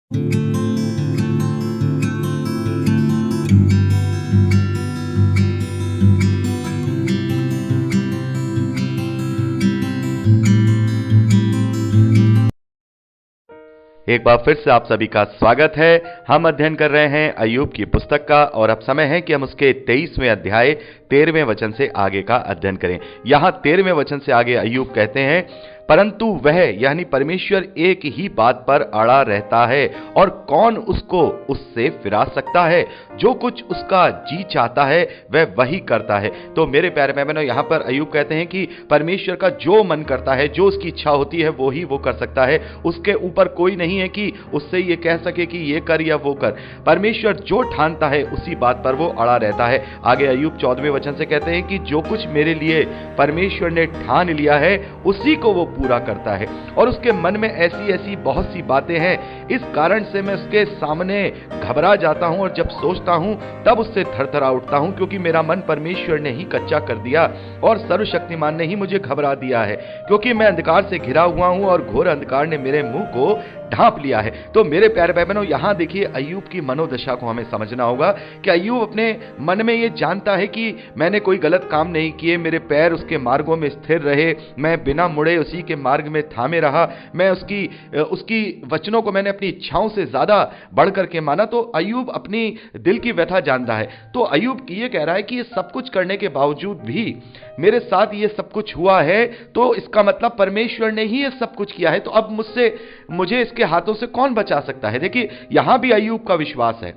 एक बार फिर से आप सभी का स्वागत है। हम अध्ययन कर रहे हैं अय्यूब की पुस्तक का और अब समय है कि हम उसके 23वें अध्याय 13वें वचन से आगे का अध्ययन करें। यहां 13वें वचन से आगे अय्यूब कहते हैं, परंतु वह यानी परमेश्वर एक ही बात पर अड़ा रहता है और कौन उसको उससे फिरा सकता है। जो कुछ उसका जी चाहता है वह वही करता है। तो मेरे प्यारे भाई बहनों, यहां पर अय्यूब कहते हैं कि परमेश्वर का जो मन करता है, जो उसकी इच्छा होती है वो ही वो कर सकता है। उसके ऊपर कोई नहीं है कि उससे ये कह सके कि ये कर या वो कर। परमेश्वर जो ठानता है उसी बात पर वो अड़ा रहता है। आगे अय्यूब 14वें वचन से कहते हैं कि जो कुछ मेरे लिए परमेश्वर ने ठान लिया है उसी को वो पूरा करता है और उसके मन में ऐसी ऐसी बहुत सी बातें हैं, इस कारण से मैं उसके सामने घबरा जाता हूं और जब सोचता हूं तब उससे थरथरा उठता हूं, क्योंकि मेरा मन परमेश्वर ने ही कच्चा कर दिया और सर्वशक्तिमान ने ही मुझे घबरा दिया है, क्योंकि मैं अंधकार से घिरा हुआ हूं और घोर अंधकार ने मेरे मुंह को ढांप लिया है। तो मेरे प्यारे भाई बहनों, यहां देखिए अय्यूब की मनोदशा को हमें समझना होगा कि अय्यूब अपने मन में ये जानता है कि मैंने कोई गलत काम नहीं किए, मेरे पैर उसके मार्गों में स्थिर रहे, मैं बिना मुड़े उसी के मार्ग में थामे रहा, मैं उसकी वचनों को मैंने अपनी इच्छाओं से ज्यादा बढ़ करके माना। तो अय्यूब अपनी दिल की व्यथा जानता है। तो अय्यूब ये कह रहा है कि ये सब कुछ करने के बावजूद भी मेरे साथ ये सब कुछ हुआ है, तो इसका मतलब परमेश्वर ने ही ये सब कुछ किया है। तो अब मुझे इसके हाथों से कौन बचा सकता है। देखिए, यहां भी अय्यूब का विश्वास है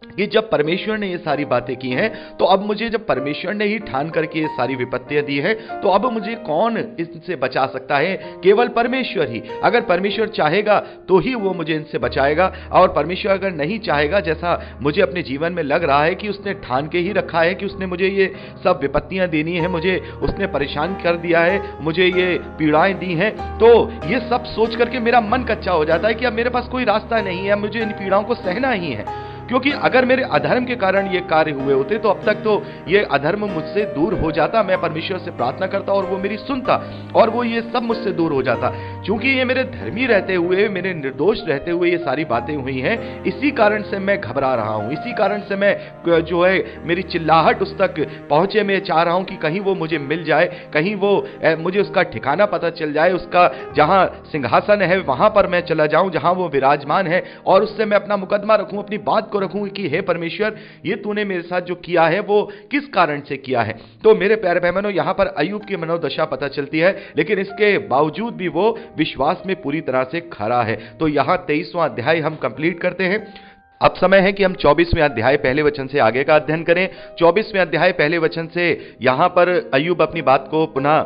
कि जब परमेश्वर ने ये सारी बातें की हैं, तो अब मुझे, जब परमेश्वर ने ही ठान करके ये सारी विपत्तियां दी है, तो अब मुझे कौन इनसे बचा सकता है। केवल परमेश्वर ही। अगर परमेश्वर चाहेगा तो ही वो मुझे इनसे बचाएगा, और परमेश्वर अगर नहीं चाहेगा, जैसा मुझे अपने जीवन में लग रहा है कि उसने ठान के ही रखा है कि उसने मुझे ये सब विपत्तियां देनी है, मुझे उसने परेशान कर दिया है, मुझे ये पीड़ाएं दी हैं, तो ये सब सोच करके मेरा मन कच्चा हो जाता है कि अब मेरे पास कोई रास्ता नहीं है, मुझे इन पीड़ाओं को सहना ही है। क्योंकि अगर मेरे अधर्म के कारण ये कार्य हुए होते तो अब तक तो ये अधर्म मुझसे दूर हो जाता, मैं परमेश्वर से प्रार्थना करता और वो मेरी सुनता और वो ये सब मुझसे दूर हो जाता। क्योंकि ये मेरे धर्मी रहते हुए, मेरे निर्दोष रहते हुए ये सारी बातें हुई हैं, इसी कारण से मैं घबरा रहा हूं, इसी कारण से मैं जो है मेरी चिल्लाहट उस तक पहुंचे, मैं चाह रहा हूं कि कहीं वो मुझे मिल जाए, कहीं वो मुझे उसका ठिकाना पता चल जाए, उसका जहां सिंहासन है वहां पर मैं चला जाऊं, जहां वो विराजमान है, और उससे मैं अपना मुकदमा रखूं, अपनी बात रखूं कि हे परमेश्वर, ये तूने मेरे साथ जो किया है वो किस कारण से किया है। तो मेरे प्यारे भाई बहनों, यहां पर अय्यूब की मनोदशा पता चलती है, लेकिन इसके बावजूद भी वो विश्वास में पूरी तरह से खरा है। तो यहां 23वां अध्याय हम कंप्लीट करते हैं। अब समय है कि हम 24वें अध्याय पहले वचन से आगे का अध्ययन करें। 24वें अध्याय पहले वचन से यहां पर अय्यूब अपनी बात को पुनः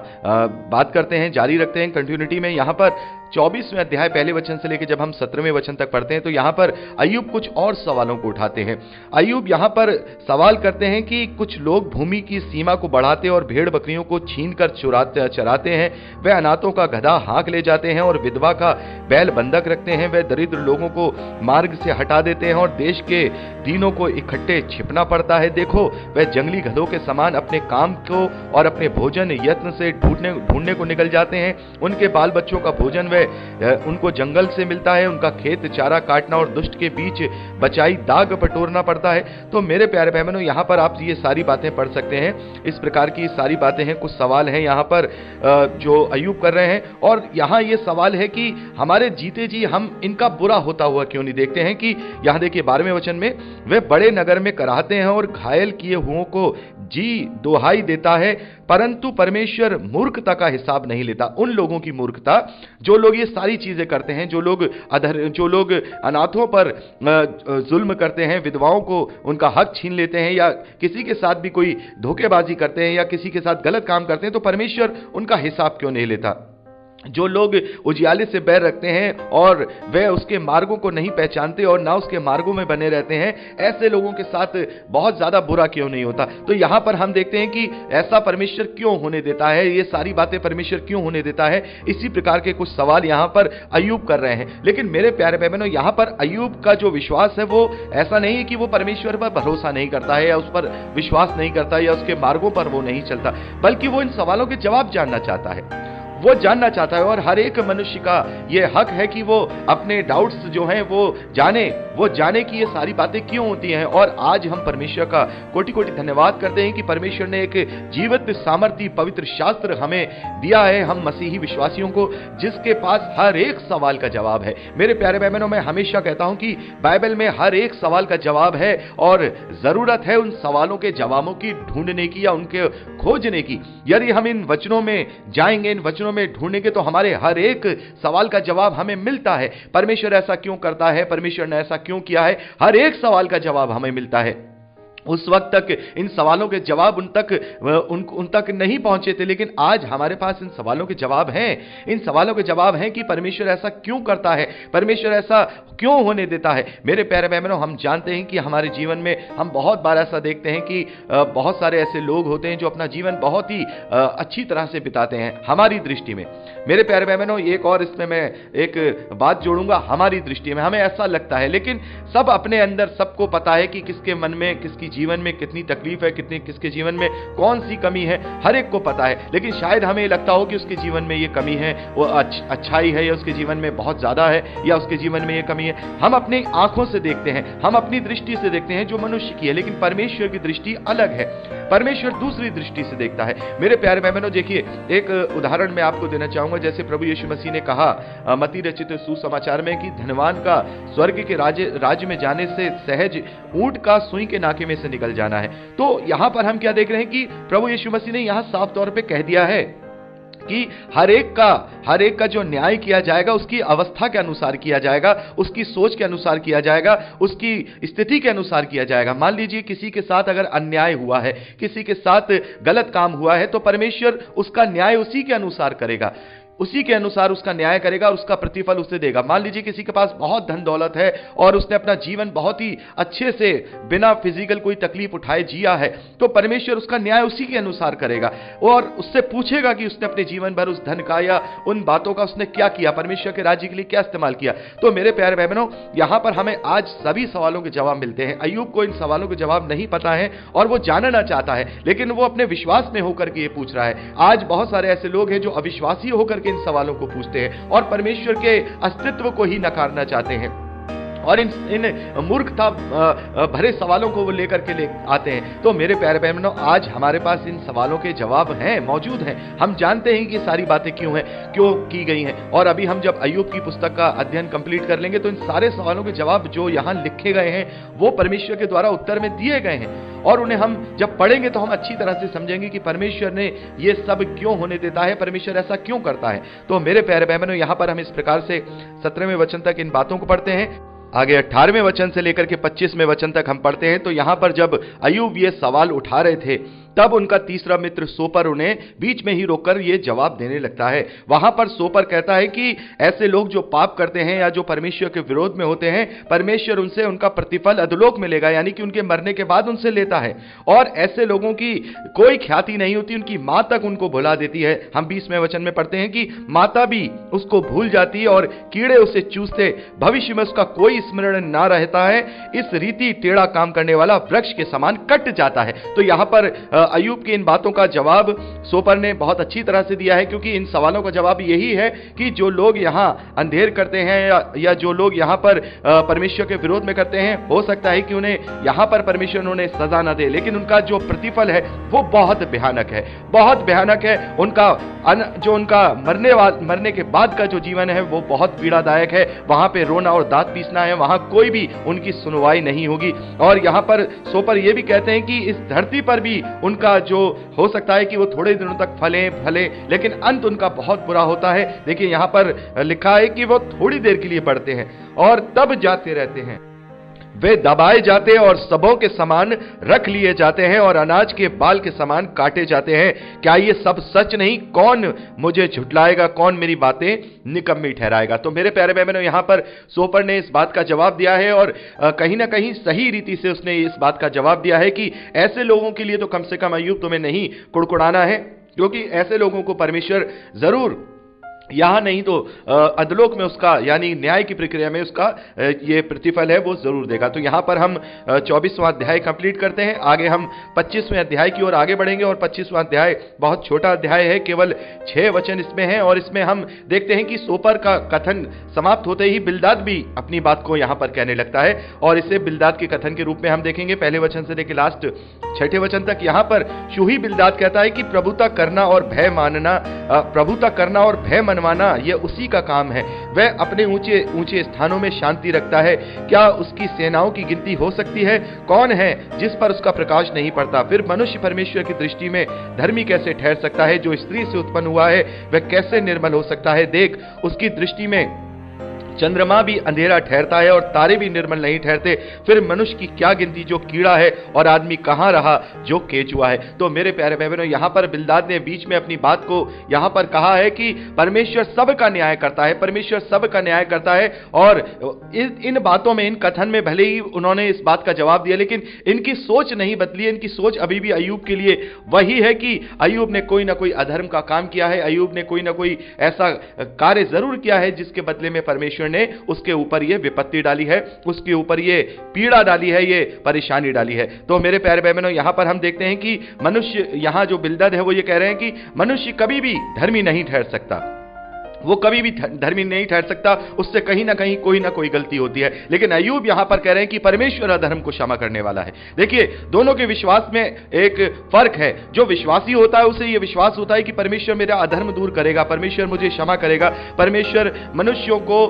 बात करते हैं, जारी रखते हैं कंटिन्यूटी में। यहां पर 24वें अध्याय पहले वचन से लेकर जब हम 17वें वचन तक पढ़ते हैं, तो यहां पर अय्यूब कुछ और सवालों को उठाते हैं। अय्यूब यहां पर सवाल करते हैं कि कुछ लोग भूमि की सीमा को बढ़ाते और भेड़ बकरियों को छीनकर चराते हैं, वे अनाथों का गधा हाँक ले जाते हैं और विधवा का बैल बंधक रखते हैं, वे दरिद्र लोगों को मार्ग से हटा देते हैं और देश के दीनों को इकट्ठे छिपना पड़ता है। देखो, वे जंगली गधों के समान अपने काम को और अपने भोजन यत्न से ढूंढने को निकल जाते हैं। उनके बाल बच्चों का भोजन वे उनको जंगल से मिलता है, उनका खेत चारा काटना और दुष्ट के बीच बचाई दाग पटोरना पड़ता है। तो मेरे प्यारे भाई बहनों, यहाँ पर आप ये सारी बातें पढ़ सकते हैं। इस प्रकार की सारी बातें हैं। कुछ सवाल हैं यहाँ पर जो अय्यूब कर रहे हैं, और यहाँ ये सवाल है कि हमारे जीते जी हम इनका बुरा होता हुआ क्यों नहीं देखते हैं। कि यहाँ देखिए 12वें वचन में, वे बड़े नगर में कराहते हैं और घायल किए हुओं को जी दुहाई देता है, परंतु परमेश्वर मूर्खता का हिसाब नहीं लेता। उन लोगों की मूर्खता जो लोग ये सारी चीजें करते हैं, जो लोग अनाथों पर जुल्म करते हैं, विधवाओं को उनका हक छीन लेते हैं, या किसी के साथ भी कोई धोखेबाजी करते हैं या किसी के साथ गलत काम करते हैं, तो परमेश्वर उनका हिसाब क्यों नहीं लेता। जो लोग उजियाले से बैर रखते हैं और वे उसके मार्गों को नहीं पहचानते और ना उसके मार्गों में बने रहते हैं, ऐसे लोगों के साथ बहुत ज्यादा बुरा क्यों नहीं होता। तो यहां पर हम देखते हैं कि ऐसा परमेश्वर क्यों होने देता है, ये सारी बातें परमेश्वर क्यों होने देता है। इसी प्रकार के कुछ सवाल यहां पर अय्यूब कर रहे हैं। लेकिन मेरे प्यारे भाई बहनों, यहां पर अय्यूब का जो विश्वास है वो ऐसा नहीं है कि वो परमेश्वर पर भरोसा नहीं करता है या उस पर विश्वास नहीं करता या उसके मार्गों पर वो नहीं चलता, बल्कि वो इन सवालों के जवाब जानना चाहता है। वो जानना चाहता है। और हर एक मनुष्य का ये हक है कि वो अपने डाउट्स जो हैं वो जाने कि ये सारी बातें क्यों होती हैं। और आज हम परमेश्वर का कोटि कोटि धन्यवाद करते हैं कि परमेश्वर ने एक जीवित सामर्थी पवित्र शास्त्र हमें दिया है, हम मसीही विश्वासियों को, जिसके पास हर एक सवाल का जवाब है। मेरे प्यारे भाई बहनों, मैं हमेशा कहता हूं कि बाइबल में हर एक सवाल का जवाब है और जरूरत है उन सवालों के जवाबों की ढूंढने की या उनके खोजने की। यदि हम इन वचनों में जाएंगे, इन वचनों में ढूंढेंगे, तो हमारे हर एक सवाल का जवाब हमें मिलता है। परमेश्वर ऐसा क्यों करता है, परमेश्वर ने ऐसा क्यों किया है, हर एक सवाल का जवाब हमें मिलता है। उस वक्त तक इन सवालों के जवाब उन तक नहीं पहुंचे थे, लेकिन आज हमारे पास इन सवालों के जवाब हैं। इन सवालों के जवाब हैं कि परमेश्वर ऐसा क्यों करता है, परमेश्वर ऐसा क्यों होने देता है। मेरे प्यारे बहनों, हम जानते हैं कि हमारे जीवन में हम बहुत बार ऐसा देखते हैं कि बहुत सारे ऐसे लोग होते हैं जो अपना जीवन बहुत ही अच्छी तरह से बिताते हैं हमारी दृष्टि में। मेरे प्यारे बहनों, एक और इसमें मैं एक बात जोड़ूंगा, हमारी दृष्टि में हमें ऐसा लगता है, लेकिन सब अपने अंदर सबको पता है कि किसके मन में, किसकी जीवन में कितनी तकलीफ है, किसके जीवन में कौन सी कमी है, हर एक को पता है। लेकिन शायद हमें लगता हो कि उसके जीवन में ये कमी है, वो अच्छाई है, या उसके जीवन में बहुत ज्यादा है, या उसके जीवन में ये कमी है। हम अपनी आंखों से देखते हैं, हम अपनी दृष्टि से देखते हैं जो मनुष्य की है, लेकिन परमेश्वर की दृष्टि अलग है। परमेश्वर दूसरी दृष्टि से देखता है। मेरे प्यारे बहनों, देखिए एक उदाहरण मैं आपको देना चाहूंगा। जैसे प्रभु यीशु मसीह ने कहा मत्ती रचित सुसमाचार में कि धनवान का स्वर्ग के राज्य में जाने से सहज ऊंट का सुई के नाके में से निकल जाना है। तो यहां पर हम क्या देख रहे हैं कि प्रभु यीशु मसीह ने यहां साफ तौर पे कह दिया है कि हर एक का जो न्याय किया जाएगा उसकी अवस्था के अनुसार किया जाएगा, उसकी सोच के अनुसार किया जाएगा, उसकी स्थिति के अनुसार किया जाएगा। मान लीजिए किसी के साथ अगर अन्याय हुआ है, किसी के साथ गलत काम हुआ है, तो परमेश्वर उसका न्याय उसी के अनुसार करेगा, उसी के अनुसार उसका न्याय करेगा, उसका प्रतिफल उसे देगा। मान लीजिए किसी के पास बहुत धन दौलत है और उसने अपना जीवन बहुत ही अच्छे से बिना फिजिकल कोई तकलीफ उठाए जिया है, तो परमेश्वर उसका न्याय उसी के अनुसार करेगा और उससे पूछेगा कि उसने अपने जीवन भर उस धन का या उन बातों का उसने क्या किया, परमेश्वर के राज्य के लिए क्या इस्तेमाल किया। तो मेरे प्यारे भाई बहनों, यहां पर हमें आज सभी सवालों के जवाब मिलते हैं। अय्यूब को इन सवालों के जवाब नहीं पता है और वो जानना चाहता है, लेकिन वो अपने विश्वास में होकर के ये पूछ रहा है। आज बहुत सारे ऐसे लोग हैं जो अविश्वासी होकर के इन सवालों को पूछते हैं और परमेश्वर के अस्तित्व को ही नकारना चाहते हैं और इन मूर्खता भरे सवालों को वो लेकर के ले आते हैं। तो मेरे प्यारे बहनों, आज हमारे पास इन सवालों के जवाब हैं, मौजूद हैं। हम जानते हैं कि सारी बातें क्यों हैं, क्यों की गई हैं। और अभी हम जब अय्यूब की पुस्तक का अध्ययन कंप्लीट कर लेंगे तो इन सारे सवालों के जवाब जो यहां लिखे गए हैं वो परमेश्वर के द्वारा उत्तर में दिए गए हैं और उन्हें हम जब पढ़ेंगे तो हम अच्छी तरह से समझेंगे कि परमेश्वर ने ये सब क्यों होने देता है, परमेश्वर ऐसा क्यों करता है। तो मेरे प्यारे बहनों, यहां पर हम इस प्रकार से 17वें वचन तक इन बातों को पढ़ते हैं। आगे 18वें वचन से लेकर के 25वें वचन तक हम पढ़ते हैं। तो यहां पर जब अय्यूब ये सवाल उठा रहे थे तब उनका तीसरा मित्र सोपर उन्हें बीच में ही रोककर ये जवाब देने लगता है। वहां पर सोपर कहता है कि ऐसे लोग जो पाप करते हैं या जो परमेश्वर के विरोध में होते हैं, परमेश्वर उनसे उनका प्रतिफल अधोलोक में लेगा, यानी कि उनके मरने के बाद उनसे लेता है। और ऐसे लोगों की कोई ख्याति नहीं होती, उनकी मां तक उनको भुला देती है। हम 20वें वचन में पढ़ते हैं कि माता भी उसको भूल जाती है और कीड़े उसे चूसते, भविष्य में उसका कोई स्मरण ना रहता है। इस रीति टेढ़ा काम करने वाला वृक्ष के समान कट जाता है। तो यहां पर अय्यूब की इन बातों का जवाब सोपर ने बहुत अच्छी तरह से दिया है, क्योंकि इन सवालों का जवाब यही है कि जो लोग यहां अंधेर करते हैं या जो लोग यहां पर परमेश्वर के विरोध में करते हैं, हो सकता है कि उन्हें यहां पर परमेश्वर उन्हें सजा ना दे, लेकिन उनका जो प्रतिफल है वो बहुत भयानक है, बहुत भयानक है। उनका मरने के बाद का जो जीवन है वो बहुत पीड़ादायक है। वहां पे रोना और दांत पीसना है, वहां कोई भी उनकी सुनवाई नहीं होगी। और यहां पर सोपर ये भी कहते हैं कि इस धरती पर भी उनका जो हो सकता है कि वो थोड़े दिनों तक फले, लेकिन अंत उनका बहुत बुरा होता है। देखिए यहां पर लिखा है कि वो थोड़ी देर के लिए बढ़ते हैं और तब जाते रहते हैं, वे दबाए जाते और सबों के समान रख लिए जाते हैं और अनाज के बाल के समान काटे जाते हैं। क्या ये सब सच नहीं? कौन मुझे झुठलाएगा, कौन मेरी बातें निकम्मी ठहराएगा? तो मेरे प्यारे बहनों, यहां पर सोपर ने इस बात का जवाब दिया है और कहीं ना कहीं सही रीति से उसने इस बात का जवाब दिया है कि ऐसे लोगों के लिए तो कम से कम अय्यूब तुम्हें नहीं कुड़कुड़ाना है, क्योंकि ऐसे लोगों को परमेश्वर जरूर यहाँ नहीं तो अधलोक में उसका यानी न्याय की प्रक्रिया में उसका ये प्रतिफल है वो जरूर देगा। तो यहाँ पर हम 24वां अध्याय कंप्लीट करते हैं। आगे हम 25वें अध्याय की ओर आगे बढ़ेंगे और 25वां अध्याय बहुत छोटा अध्याय है, केवल 6 वचन इसमें हैं और इसमें हम देखते हैं कि सोपर का कथन समाप्त होते ही बिल्दाद भी अपनी बात को यहाँ पर कहने लगता है और इसे बिल्दाद के कथन के रूप में हम देखेंगे पहले वचन से लेकर लास्ट 6ठे वचन तक। यहाँ पर शूही बिल्दाद कहता है कि प्रभुता करना और भय मानना, प्रभुता करना और भय मनवाना यह उसी का काम है। वह अपने ऊंचे ऊंचे स्थानों में शांति रखता है। क्या उसकी सेनाओं की गिनती हो सकती है? कौन है जिस पर उसका प्रकाश नहीं पड़ता? फिर मनुष्य परमेश्वर की दृष्टि में धर्मी कैसे ठहर सकता है? जो स्त्री से उत्पन्न हुआ है वह कैसे निर्मल हो सकता है? देख, उसकी दृष्टि में चंद्रमा भी अंधेरा ठहरता है और तारे भी निर्मल नहीं ठहरते। फिर मनुष्य की क्या गिनती जो कीड़ा है और आदमी कहां रहा जो केचुआ है। तो मेरे प्यारे भाई बहनों, यहां पर बिल्दाद ने बीच में अपनी बात को यहां पर कहा है कि परमेश्वर सबका न्याय करता है, परमेश्वर सबका न्याय करता है। और इन बातों में, इन कथन में भले ही उन्होंने इस बात का जवाब दिया, लेकिन इनकी सोच नहीं बदली। इनकी सोच अभी भी अय्यूब के लिए वही है कि अय्यूब ने कोई ना कोई अधर्म का काम किया है, अय्यूब ने कोई ना कोई ऐसा कार्य जरूर किया है जिसके बदले में परमेश्वर ने उसके ऊपर ये विपत्ति डाली है, उसके ऊपर ये पीड़ा डाली है, ये परेशानी डाली है। तो मेरे प्यारे भाई बहनों, यहां पर हम देखते हैं कि मनुष्य, यहां जो बिल्दद है वो ये कह रहे हैं कि मनुष्य कभी भी धर्मी नहीं ठहर सकता, वो कभी भी धर्मी नहीं ठहर सकता, उससे कहीं ना कहीं कोई ना कोई गलती होती है। लेकिन अय्यूब यहां पर कह रहे हैं कि परमेश्वर अधर्म को क्षमा करने वाला है। देखिए, दोनों के विश्वास में एक फर्क है। जो विश्वासी होता है उसे यह विश्वास होता है कि परमेश्वर मेरा अधर्म दूर करेगा, परमेश्वर मुझे क्षमा करेगा, परमेश्वर मनुष्यों को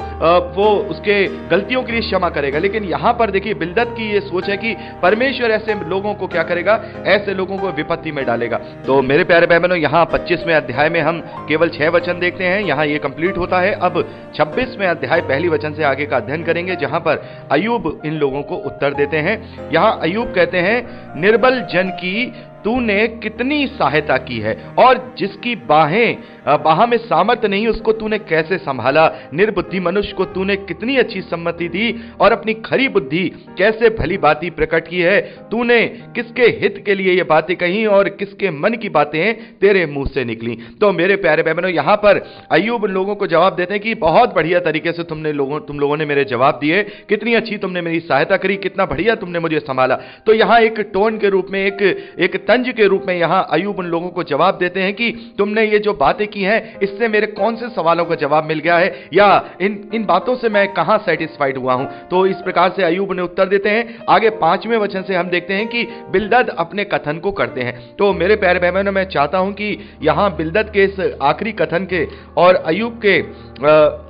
वो उसके गलतियों के लिए क्षमा करेगा। लेकिन यहां पर देखिए, बिल्दद की यह सोच है कि परमेश्वर ऐसे लोगों को क्या करेगा, ऐसे लोगों को विपत्ति में डालेगा। तो मेरे प्यारे भाई बहनों, यहां 25वें अध्याय में हम केवल 6 वचन देखते हैं, यहां ये कंप्लीट होता है। अब 26वें अध्याय पहली वचन से आगे का अध्ययन करेंगे, जहां पर अय्यूब इन लोगों को उत्तर देते हैं। यहां अय्यूब कहते हैं, निर्बल जन की तूने कितनी सहायता की है और जिसकी बाह में सामर्थ्य नहीं उसको तूने कैसे संभाला। निर्बुद्धि मनुष्य को तूने कितनी अच्छी सम्मति दी और अपनी खरी बुद्धि कैसे भली बातें प्रकट की है। तूने किसके हित के लिए ये बातें कही और किसके मन की बातें तेरे मुंह से निकली। तो मेरे प्यारे बहनों, यहां पर अय्यूब लोगों को जवाब देते हैं कि बहुत बढ़िया तरीके से तुम लोगों ने मेरे जवाब दिए, कितनी अच्छी तुमने मेरी सहायता करी, कितना बढ़िया तुमने मुझे संभाला। तो यहां एक टोन के रूप में, एक तंज के रूप में यहां अय्यूब उन लोगों को जवाब देते हैं कि तुमने ये जो बातें की हैं, इससे मेरे कौन से सवालों का जवाब मिल गया है, या इन बातों से मैं कहां सेटिस्फाइड हुआ हूं। तो इस प्रकार से अय्यूब उन्हें उत्तर देते हैं। आगे 5वें वचन से हम देखते हैं कि बिल्दद अपने कथन को करते हैं। तो मेरे प्यारे भाई बहनों, मैं चाहता हूं कि यहां बिल्दद के इस आखिरी कथन के और अय्यूब के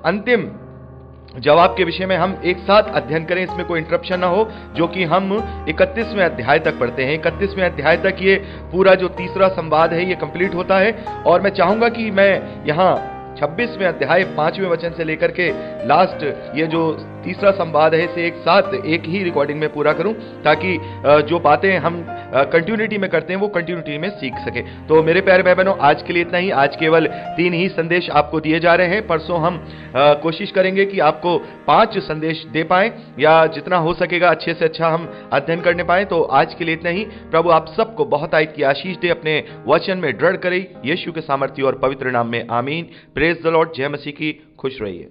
अंतिम जवाब के विषय में हम एक साथ अध्ययन करें, इसमें कोई इंटरप्शन ना हो, जो कि हम 31वें अध्याय तक पढ़ते हैं। 31वें अध्याय तक ये पूरा जो तीसरा संवाद है ये कंप्लीट होता है। और मैं चाहूंगा कि मैं यहाँ 26वें अध्याय 5वें वचन से लेकर के लास्ट ये जो तीसरा संवाद है इसे एक साथ एक ही रिकॉर्डिंग में पूरा करूं, ताकि जो बातें हम कंटिन्यूटी में करते हैं वो कंटिन्यूटी में सीख सके। तो मेरे प्यारे भाई बहनों, आज के लिए इतना ही। आज केवल 3 ही संदेश आपको दिए जा रहे हैं। परसों हम कोशिश करेंगे कि आपको 5 संदेश दे पाएं, या जितना हो सकेगा अच्छे से अच्छा हम अध्ययन करने पाएं। तो आज के लिए इतना ही। प्रभु आप सबको बहुत आयत की आशीष दे, अपने वचन में दृढ़ करे, यीशु के सामर्थ्य और पवित्र नाम में आमीन। Praise the Lord. जय मसीह की। खुश रहिए।